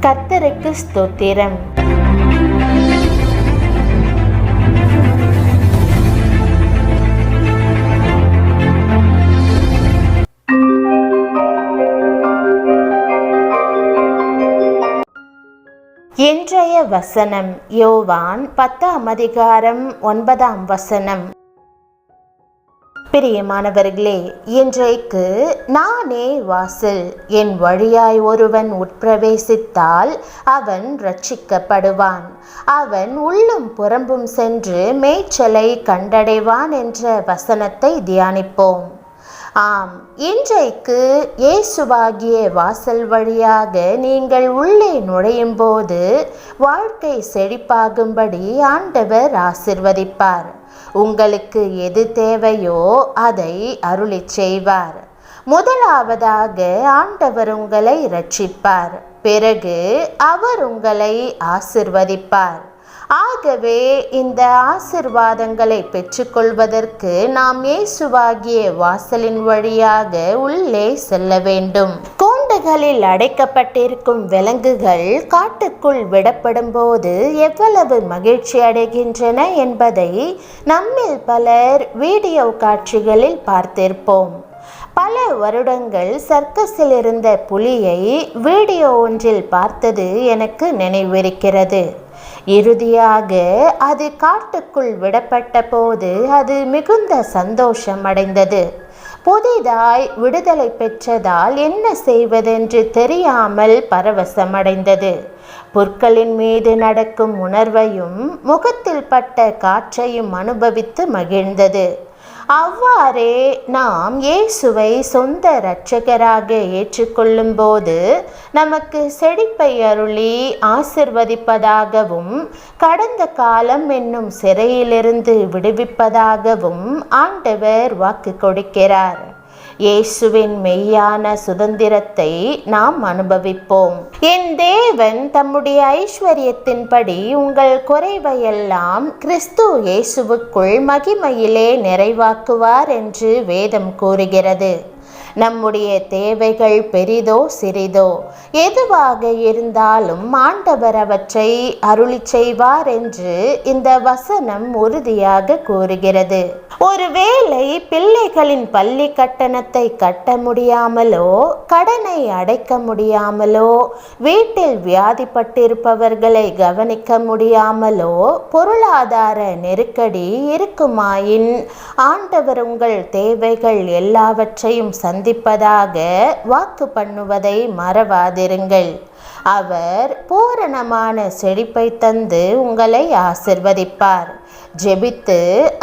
கர்த்தருக்கு ஸ்தோத்திரம். இன்றைய வசனம் யோவான் 10:9. பிரியமானவர்களே, இன்றைக்கு நானே வாசல், என் வழியாய் ஒருவன் உட்பிரவேசித்தால் அவன் ரட்சிக்கப்படுவான், அவன் உள்ளும் புறம்பும் சென்று மேய்ச்சலை கண்டடைவான் என்ற வசனத்தை தியானிப்போம். ஆம், இன்றைக்கு இயேசுவாகிய வாசல் வழியாக நீங்கள் உள்ளே நுழையும் போது வாழ்க்கை செழிப்பாகும்படி ஆண்டவர் ஆசிர்வதிப்பார். உங்களுக்கு எது தேவையோ அதை அருளிச் செய்வார். முதலாவதாக ஆண்டவர் உங்களை இரட்சிப்பார், பிறகு அவர் உங்களை ஆசிர்வதிப்பார். ஆகவே இந்த ஆசிர்வாதங்களை பெற்றுக்கொள்வதற்கு நாம் இயேசுவாகிய வாசலின் வழியாக உள்ளே செல்ல வேண்டும். கூண்டுகளில் அடைக்கப்பட்டிருக்கும் விலங்குகள் காட்டுக்குள் விடப்படும் போது எவ்வளவு மகிழ்ச்சி அடைகின்றன என்பதை நம்மில் பலர் வீடியோ காட்சிகளில் பார்த்திருப்போம். பல வருடங்கள் சர்க்கஸில் இருந்த புலியை வீடியோ ஒன்றில் பார்த்தது எனக்கு நினைவிருக்கிறது. இறுதியாக அது காட்டுக்குள் விடப்பட்ட போது அது மிகுந்த சந்தோஷம் அடைந்தது. புதிதாய் விடுதலை பெற்றதால் என்ன செய்வதென்று தெரியாமல் பரவசமடைந்தது. புற்களின் மீது நடக்கும் உணர்வையும் முகத்தில் பட்ட காற்றையும் அனுபவித்து மகிழ்ந்தது. அவ்வாறே நாம் இயேசுவை சொந்த இரட்சகராக ஏற்றுக்கொள்ளும் போது நமக்கு செழிப்பை அருளி ஆசிர்வதிப்பதாகவும் கடந்த காலம் என்னும் சிறையிலிருந்து விடுவிப்பதாகவும் ஆண்டவர் வாக்கு கொடுக்கிறார். இயேசுவின் மெய்யான சுதந்திரத்தை நாம் அனுபவிப்போம். என் தேவன் தம்முடைய ஐஸ்வர்யத்தின்படி உங்கள் குறைவையெல்லாம் கிறிஸ்து இயேசுவுக்குள் மகிமையிலே நிறைவாக்குவார் என்று வேதம் கூறுகிறது. நம்முடைய தேவைகள் பெரிதோ சிறிதோ எதுவாக இருந்தாலும் ஆண்டவர் அவற்றை அருளிச் செய்வார் என்று இந்த வசனம் உறுதியாக கூறுகிறது. ஒருவேளை பிள்ளைகளின் பள்ளி கட்டணத்தை கட்ட முடியாமலோ, கடனை அடைக்க முடியாமலோ, வீட்டில் வியாதிப்பட்டிருப்பவர்களை கவனிக்க முடியாமலோ பொருளாதார நெருக்கடி இருக்குமாயின் ஆண்டவர் உங்கள் தேவைகள் எல்லாவற்றையும் சந்திப்பதாக வாக்கு பண்ணுவதை மறவாதிருங்கள். அவர் பூரணமான செழிப்பை தந்து உங்களை ஆசிர்வதிப்பார். ஜெபித்து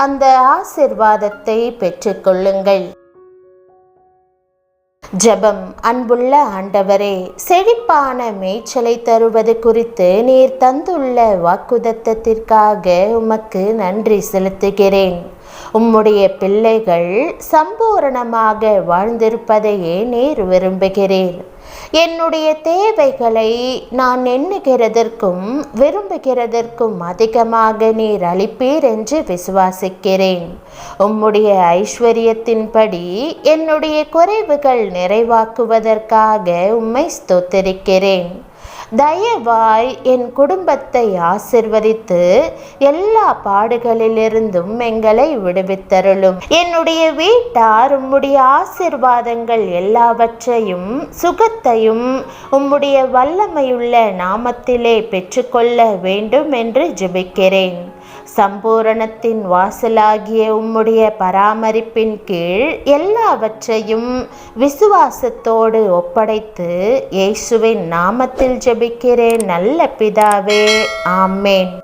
அந்த ஆசிர்வாதத்தை பெற்றுக்கொள்ளுங்கள். ஜெபம். அன்புள்ள ஆண்டவரே, செழிப்பான மேய்ச்சலை தருவது குறித்து நீர் தந்துள்ள வாக்குதத்தத்திற்காக உமக்கு நன்றி செலுத்துகிறேன். உம்முடைய பிள்ளைகள் சம்பூரணமாக வாழ்ந்திருப்பதையே நீர் விரும்புகிறீர். என்னுடைய தேவைகளை நான் எண்ணுகிறதற்கும் விரும்புகிறதற்கும் அதிகமாக நீர் அளிப்பீர் என்று விசுவாசிக்கிறேன். உம்முடைய ஐஸ்வர்யத்தின்படி என்னுடைய குறைவுகள் நிறைவாக்குவதற்காக உம்மை ஸ்தோத்திரிக்கிறேன். தயவாய் என் குடும்பத்தை ஆசிர்வதித்து எல்லா பாடுகளிலிருந்தும் எங்களை விடுவித்தருளும். என்னுடைய வீட்டார் உம்முடைய ஆசிர்வாதங்கள் எல்லாவற்றையும் சுகத்தையும் உம்முடைய வல்லமையுள்ள நாமத்திலே பெற்றுக்கொள்ள வேண்டும் என்று ஜெபிக்கிறேன். சம்பூரணத்தின் வாசலாகிய உம்முடைய பராமரிப்பின் கீழ் எல்லாவற்றையும் விசுவாசத்தோடு ஒப்படைத்து இயேசுவின் நாமத்தில் ஜெபிக்கிறேன் நல்ல பிதாவே, ஆமேன்.